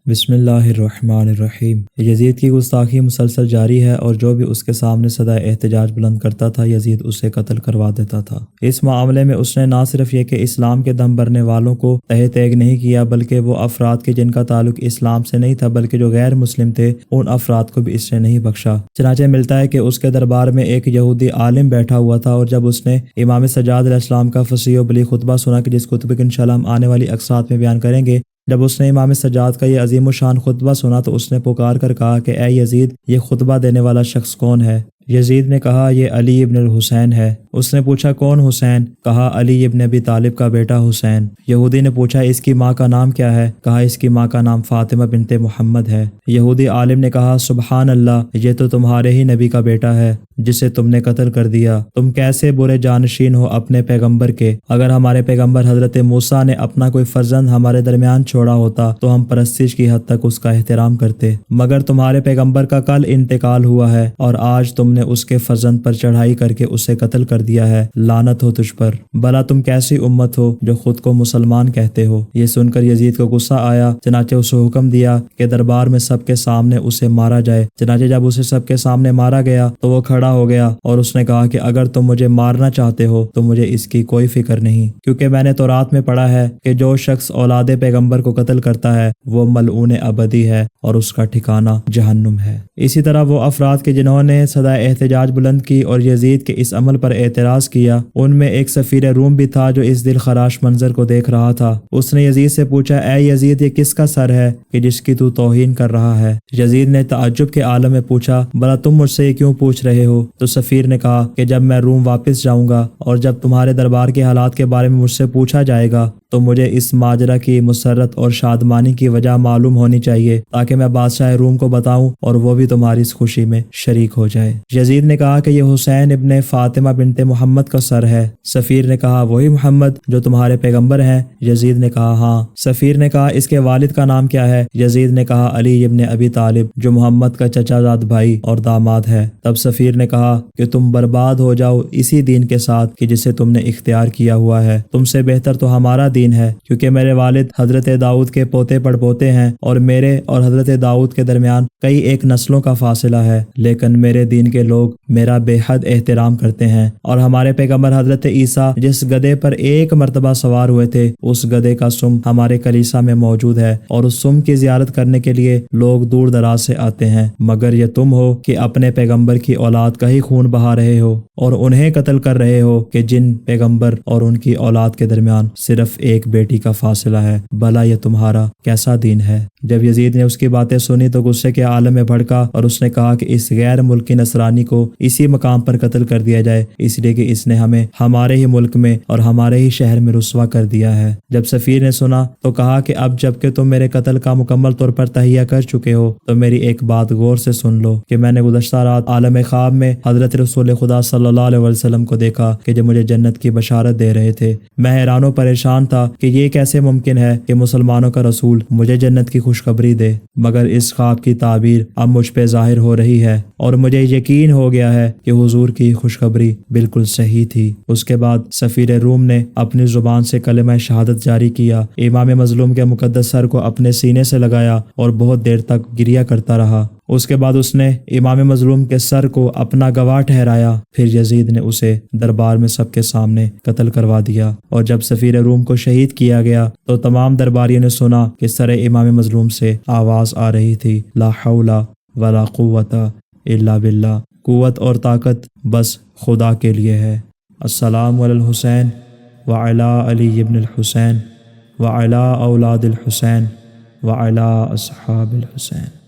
بسم اللہ الرحمن الرحیم۔ یزید کی گستاخی مسلسل جاری ہے اور جو بھی اس کے سامنے صدائے احتجاج بلند کرتا تھا یزید اسے قتل کروا دیتا تھا۔ اس معاملے میں اس نے نہ صرف یہ کہ اسلام کے دم بھرنے والوں کو تہہ تیگ نہیں کیا بلکہ وہ افراد کے جن کا تعلق اسلام سے نہیں تھا بلکہ جو غیر مسلم تھے ان افراد کو بھی اس نے نہیں بخشا۔ چنانچہ ملتا ہے کہ اس کے دربار میں ایک یہودی عالم بیٹھا ہوا تھا اور جب اس نے امام سجاد علیہ السلام کا فصیح و بلیغ خطبہ سنا کہ جس خطبے کے انشاءاللہ ہم آنے والی اقساط میں بیان کریں گے، جب اس نے امام سجاد کا یہ عظیم الشان خطبہ سنا تو اس نے پکار کر کہا کہ اے یزید، یہ خطبہ دینے والا شخص کون ہے؟ یزید نے کہا یہ علی ابن الحسین ہے۔ اس نے پوچھا کون حسین؟ کہا علی ابن ابی طالب کا بیٹا حسین۔ یہودی نے پوچھا اس کی ماں کا نام کیا ہے؟ کہا اس کی ماں کا نام فاطمہ بنت محمد ہے۔ یہودی عالم نے کہا سبحان اللہ، یہ تو تمہارے ہی نبی کا بیٹا ہے جسے تم نے قتل کر دیا۔ تم کیسے برے جانشین ہو اپنے پیغمبر کے۔ اگر ہمارے پیغمبر حضرت موسیٰ نے اپنا کوئی فرزند ہمارے درمیان چھوڑا ہوتا تو ہم پرستش کی حد تک اس کا احترام کرتے، مگر تمہارے پیغمبر کا کل انتقال ہوا ہے اور آج تم نے اس کے فرزند پر چڑھائی کر کے اسے قتل کر دیا ہے۔ لعنت ہو تجھ پر، بھلا تم کیسی امت ہو جو خود کو مسلمان کہتے ہو۔ یہ سن کر یزید کو غصہ آیا، چنانچہ اسے حکم دیا کہ دربار میں سب کے سامنے اسے مارا جائے۔ چنانچہ جب اسے سب کے سامنے مارا گیا تو وہ کھڑا ہو گیا اور اس نے کہا کہ اگر تم مجھے مارنا چاہتے ہو تو مجھے اس کی کوئی فکر نہیں، کیونکہ میں نے تورات میں پڑھا ہے کہ جو شخص اولاد پیغمبر کو قتل کرتا ہے وہ ملعون ابدی ہے اور اس کا ٹھکانہ جہنم ہے۔ اسی طرح وہ افراد کے جنہوں نے صدائے احتجاج بلند کی اور یزید کے اس عمل پر اعتراض کیا، ان میں ایک سفیر روم بھی تھا جو اس دل خراش منظر کو دیکھ رہا تھا۔ اس نے یزید سے پوچھا اے یزید، یہ کس کا سر ہے کہ جس کی تو توہین کر رہا ہے؟ یزید نے تعجب کے عالم میں پوچھا بھلا تم مجھ سے یہ کیوں پوچھ رہے ہو؟ تو سفیر نے کہا کہ جب میں روم واپس جاؤں گا اور جب تمہارے دربار کے حالات کے بارے میں مجھ سے پوچھا جائے گا تو مجھے اس ماجرا کی مسرت اور شادمانی کی وجہ معلوم ہونی چاہیے تاکہ میں بادشاہ روم کو بتاؤں اور وہ بھی تمہاری اس خوشی میں شریک ہو جائے۔ یزید نے کہا کہ یہ حسین ابن فاطمہ بنت محمد کا سر ہے۔ سفیر نے کہا وہی محمد جو تمہارے پیغمبر ہیں؟ یزید نے کہا ہاں۔ سفیر نے کہا اس کے والد کا نام کیا ہے؟ یزید نے کہا علی ابن ابی طالب، جو محمد کا چچا زاد بھائی اور داماد ہے۔ تب سفیر نے کہا کہ تم برباد ہو جاؤ اسی دین کے ساتھ کہ جسے تم نے اختیار کیا ہوا ہے۔ تم سے بہتر تو ہمارا دین ہے، کیونکہ میرے والد حضرت داؤد کے پوتے پڑ پوتے ہیں اور میرے اور حضرت داؤد کے درمیان کئی ایک نسلوں کا فاصلہ ہے، لیکن میرے دین کے لوگ میرا بے حد احترام کرتے ہیں، اور ہمارے پیغمبر حضرت عیسیٰ جس گدھے پر ایک مرتبہ سوار ہوئے تھے اس گدھے کا سم ہمارے کلیسا میں موجود ہے اور اس سم کی زیارت کرنے کے لیے لوگ دور دراز سے آتے ہیں، مگر یہ تم ہو کہ اپنے پیغمبر کی اولاد کا ہی خون بہا رہے ہو اور انہیں قتل کر رہے ہو کہ جن پیغمبر اور ان کی اولاد کے درمیان صرف ایک بیٹی کا فاصلہ ہے۔ بھلا یہ تمہارا کیسا دین ہے؟ جب یزید نے اس کی باتیں سنی تو غصے کے عالم میں بھڑکا اور اس نے کہا کہ اس غیر ملکی نصرانی کو اسی مقام پر قتل کر دیا جائے، اس لیے کہ اس نے ہمیں ہمارے ہی ملک میں اور ہمارے ہی شہر میں رسوا کر دیا ہے۔ جب سفیر نے سنا تو کہا کہ اب جب کہ تم میرے قتل کا مکمل طور پر تہیہ کر چکے ہو تو میری ایک بات غور سے سن لو کہ میں نے گزشتہ رات عالم خواب میں حضرت رسول خدا صلی اللہ علیہ وسلم کو دیکھا کہ جو مجھے جنت کی بشارت دے رہے تھے۔ میں حیران و پریشان تھا کہ یہ کیسے ممکن ہے کہ مسلمانوں کا رسول مجھے جنت کی خوشخبری دے، مگر اس خواب کی تعبیر اب مجھ پہ ظاہر ہو رہی ہے اور مجھے یقین ہو گیا ہے کہ حضور کی خوشخبری بالکل صحیح تھی۔ اس کے بعد سفیر روم نے اپنی زبان سے کلمہ شہادت جاری کیا، امام مظلوم کے مقدس سر کو اپنے سینے سے لگایا اور بہت دیر تک گریہ کرتا رہا۔ اس کے بعد اس نے امام مظلوم کے سر کو اپنا گواہ ٹھہرایا، پھر یزید نے اسے دربار میں سب کے سامنے قتل کروا دیا، اور جب سفیر روم کو شہید کیا گیا تو تمام درباریوں نے سنا کہ سر امام مظلوم سے آواز آ رہی تھی لا حول ولا قوت الا باللہ، قوت اور طاقت بس خدا کے لیے ہے۔ السلام علی الحسین وعلی علی ابن الحسین وعلی اولاد الحسین وعلی اصحاب الحسین۔